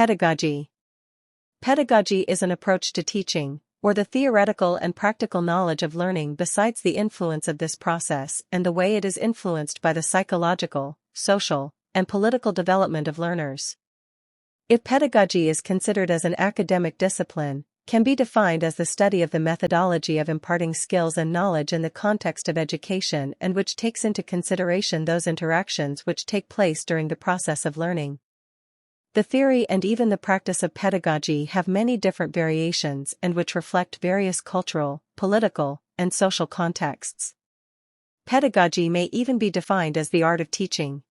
Pedagogy. Pedagogy is an approach to teaching, or the theoretical and practical knowledge of learning besides the influence of this process and the way it is influenced by the psychological, social, and political development of learners. If pedagogy is considered as an academic discipline, can be defined as the study of the methodology of imparting skills and knowledge in the context of education and which takes into consideration those interactions which take place during the process of learning. The theory and even the practice of pedagogy have many different variations and which reflect various cultural, political, and social contexts. Pedagogy may even be defined as the art of teaching.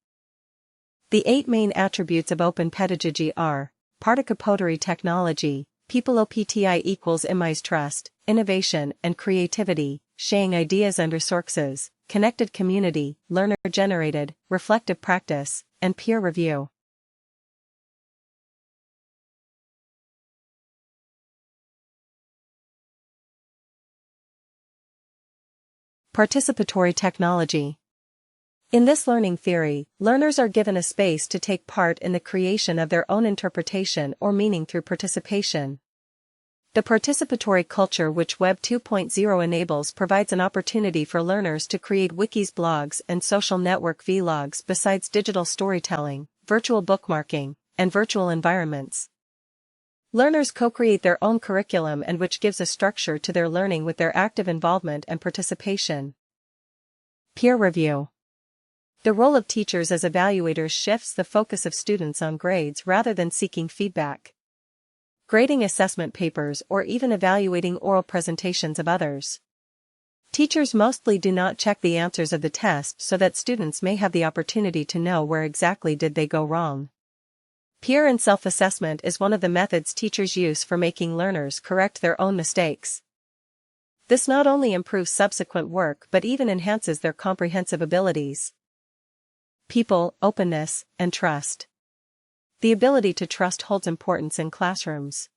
The 8 main attributes of open pedagogy are participatory technology, people-openness-trust, innovation and creativity, sharing ideas and resources, connected community, learner-generated, reflective practice, and peer review. Participatory technology. In this learning theory, learners are given a space to take part in the creation of their own interpretation or meaning through participation. The participatory culture which Web 2.0 enables provides an opportunity for learners to create wikis, blogs, and social network vlogs besides digital storytelling, virtual bookmarking, and virtual environments. Learners co-create their own curriculum and which gives a structure to their learning with their active involvement and participation. Peer review. The role of teachers as evaluators shifts the focus of students on grades rather than seeking feedback, grading assessment papers, or even evaluating oral presentations of others. Teachers mostly do not check the answers of the test so that students may have the opportunity to know where exactly did they go wrong. Peer and self-assessment is one of the methods teachers use for making learners correct their own mistakes. This not only improves subsequent work but even enhances their comprehensive abilities. People, openness, and trust. The ability to trust holds importance in classrooms.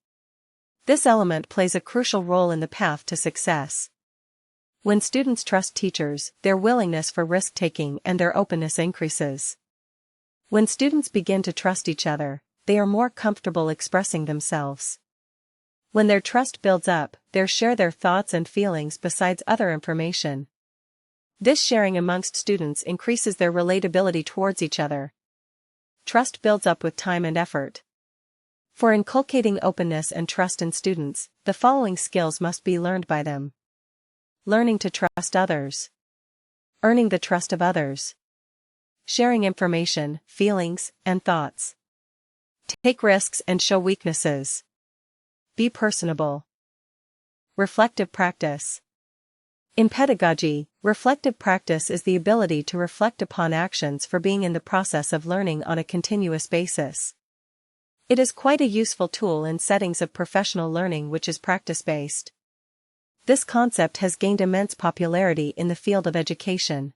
This element plays a crucial role in the path to success. When students trust teachers, their willingness for risk-taking and their openness increases. When students begin to trust each other, they are more comfortable expressing themselves. When their trust builds up, they share their thoughts and feelings besides other information. This sharing amongst students increases their relatability towards each other. Trust builds up with time and effort. For inculcating openness and trust in students, the following skills must be learned by them. Learning to trust others. Earning the trust of others. Sharing information, feelings, and thoughts. Take risks and show weaknesses. Be personable. Reflective practice. In pedagogy, reflective practice is the ability to reflect upon actions for being in the process of learning on a continuous basis. It is quite a useful tool in settings of professional learning which is practice-based. This concept has gained immense popularity in the field of education.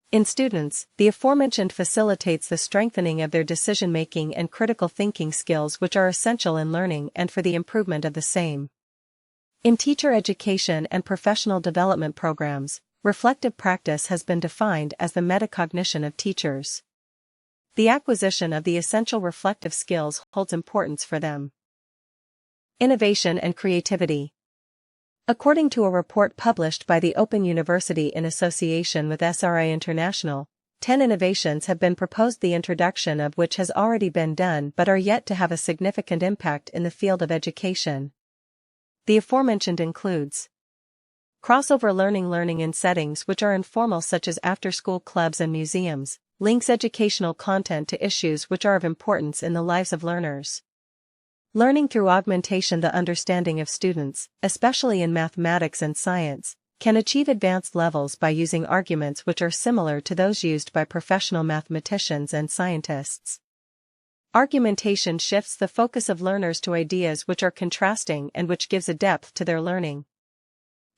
In students, the aforementioned facilitates the strengthening of their decision-making and critical thinking skills which are essential in learning and for the improvement of the same. In teacher education and professional development programs, reflective practice has been defined as the metacognition of teachers. The acquisition of the essential reflective skills holds importance for them. Innovation and creativity. According to a report published by the Open University in association with SRI International, 10 innovations have been proposed, the introduction of which has already been done but are yet to have a significant impact in the field of education. The aforementioned includes crossover learning in settings which are informal such as after-school clubs and museums, links educational content to issues which are of importance in the lives of learners. Learning through augmentation. The understanding of students, especially in mathematics and science, can achieve advanced levels by using arguments which are similar to those used by professional mathematicians and scientists. Argumentation shifts the focus of learners to ideas which are contrasting and which gives a depth to their learning.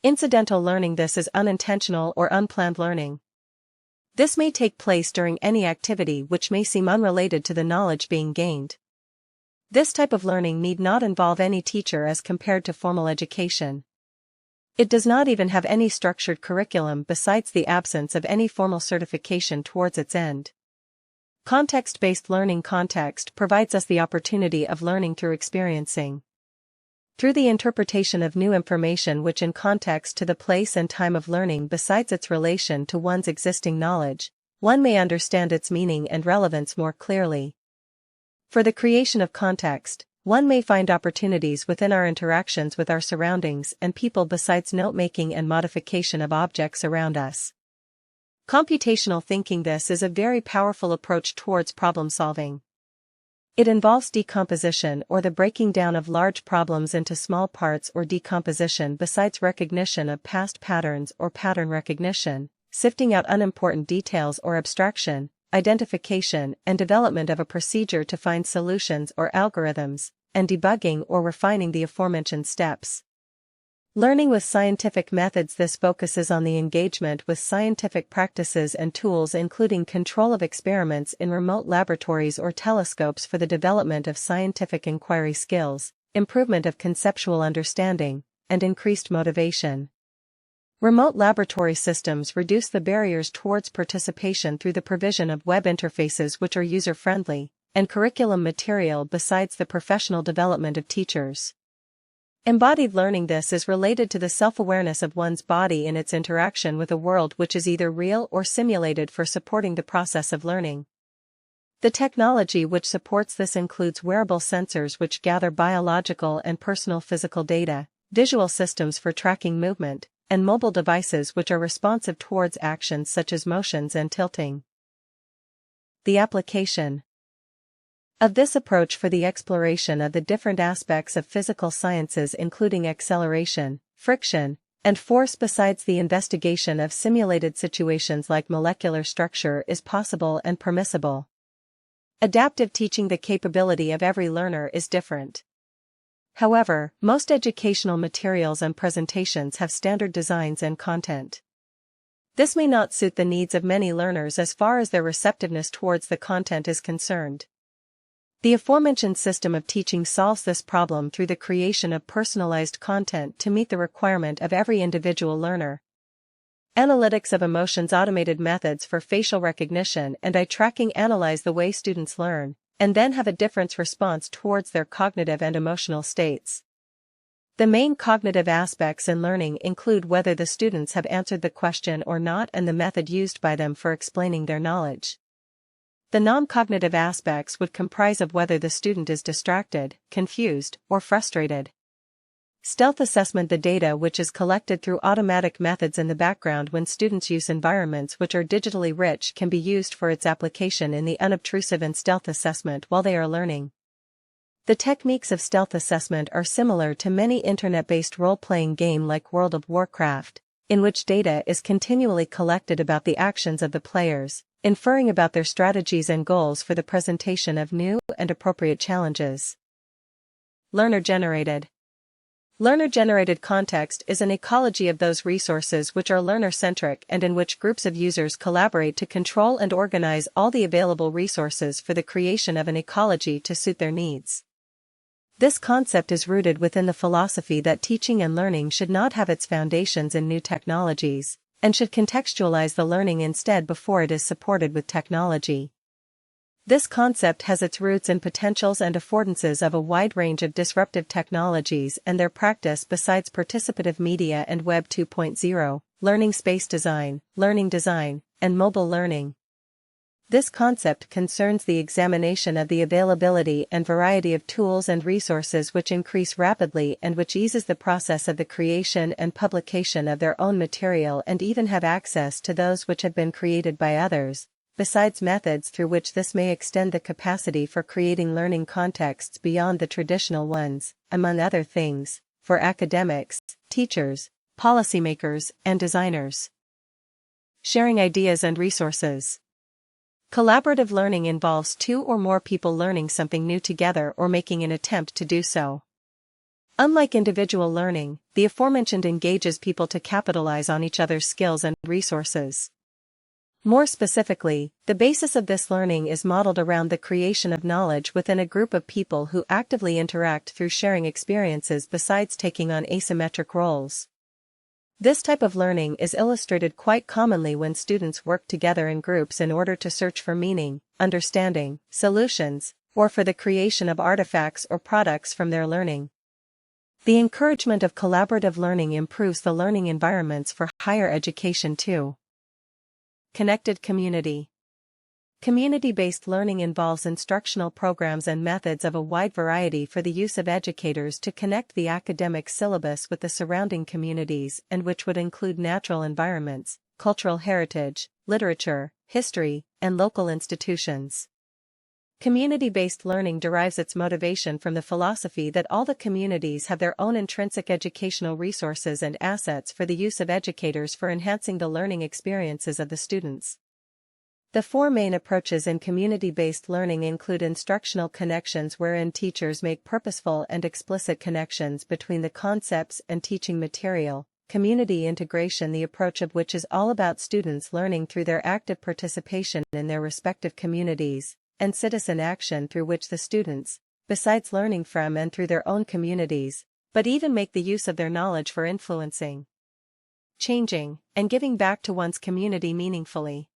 Incidental learning. This is unintentional or unplanned learning. This may take place during any activity which may seem unrelated to the knowledge being gained. This type of learning need not involve any teacher as compared to formal education. It does not even have any structured curriculum besides the absence of any formal certification towards its end. Context-based learning. Context provides us the opportunity of learning through experiencing. Through the interpretation of new information which in context to the place and time of learning besides its relation to one's existing knowledge, one may understand its meaning and relevance more clearly. For the creation of context, one may find opportunities within our interactions with our surroundings and people besides note-making and modification of objects around us. Computational thinking. This is a very powerful approach towards problem-solving. It involves decomposition or the breaking down of large problems into small parts or decomposition besides recognition of past patterns or pattern recognition, sifting out unimportant details or abstraction, identification and development of a procedure to find solutions or algorithms, and debugging or refining the aforementioned steps. Learning with scientific methods. This focuses on the engagement with scientific practices and tools including control of experiments in remote laboratories or telescopes for the development of scientific inquiry skills, improvement of conceptual understanding, and increased motivation. Remote laboratory systems reduce the barriers towards participation through the provision of web interfaces which are user-friendly, and curriculum material besides the professional development of teachers. Embodied learning. This is related to the self-awareness of one's body in its interaction with a world which is either real or simulated for supporting the process of learning. The technology which supports this includes wearable sensors which gather biological and personal physical data, visual systems for tracking movement, and mobile devices which are responsive towards actions such as motions and tilting. The application of this approach for the exploration of the different aspects of physical sciences including acceleration, friction, and force besides the investigation of simulated situations like molecular structure is possible and permissible. Adaptive teaching. The capability of every learner is different. However, most educational materials and presentations have standard designs and content. This may not suit the needs of many learners as far as their receptiveness towards the content is concerned. The aforementioned system of teaching solves this problem through the creation of personalized content to meet the requirement of every individual learner. Analytics of emotions. Automated methods for facial recognition and eye tracking analyze the way students learn, and then have a different response towards their cognitive and emotional states. The main cognitive aspects in learning include whether the students have answered the question or not and the method used by them for explaining their knowledge. The non-cognitive aspects would comprise of whether the student is distracted, confused, or frustrated. Stealth assessment. The data which is collected through automatic methods in the background when students use environments which are digitally rich can be used for its application in the unobtrusive and stealth assessment while they are learning. The techniques of stealth assessment are similar to many internet-based role-playing game like World of Warcraft, in which data is continually collected about the actions of the players, inferring about their strategies and goals for the presentation of new and appropriate challenges. Learner-generated. Learner-generated context is an ecology of those resources which are learner-centric and in which groups of users collaborate to control and organize all the available resources for the creation of an ecology to suit their needs. This concept is rooted within the philosophy that teaching and learning should not have its foundations in new technologies, and should contextualize the learning instead before it is supported with technology. This concept has its roots in potentials and affordances of a wide range of disruptive technologies and their practice besides participative media and Web 2.0, learning space design, and mobile learning. This concept concerns the examination of the availability and variety of tools and resources which increase rapidly and which eases the process of the creation and publication of their own material and even have access to those which have been created by others, besides methods through which this may extend the capacity for creating learning contexts beyond the traditional ones, among other things, for academics, teachers, policymakers, and designers. Sharing ideas and resources. Collaborative learning involves two or more people learning something new together or making an attempt to do so. Unlike individual learning, the aforementioned engages people to capitalize on each other's skills and resources. More specifically, the basis of this learning is modeled around the creation of knowledge within a group of people who actively interact through sharing experiences besides taking on asymmetric roles. This type of learning is illustrated quite commonly when students work together in groups in order to search for meaning, understanding, solutions, or for the creation of artifacts or products from their learning. The encouragement of collaborative learning improves the learning environments for higher education too. Connected community. Community-based learning involves instructional programs and methods of a wide variety for the use of educators to connect the academic syllabus with the surrounding communities, and which would include natural environments, cultural heritage, literature, history, and local institutions. Community-based learning derives its motivation from the philosophy that all the communities have their own intrinsic educational resources and assets for the use of educators for enhancing the learning experiences of the students. The four main approaches in community-based learning include instructional connections, wherein teachers make purposeful and explicit connections between the concepts and teaching material; community integration, the approach of which is all about students learning through their active participation in their respective communities; and citizen action, through which the students, besides learning from and through their own communities, but even make the use of their knowledge for influencing, changing, and giving back to one's community meaningfully.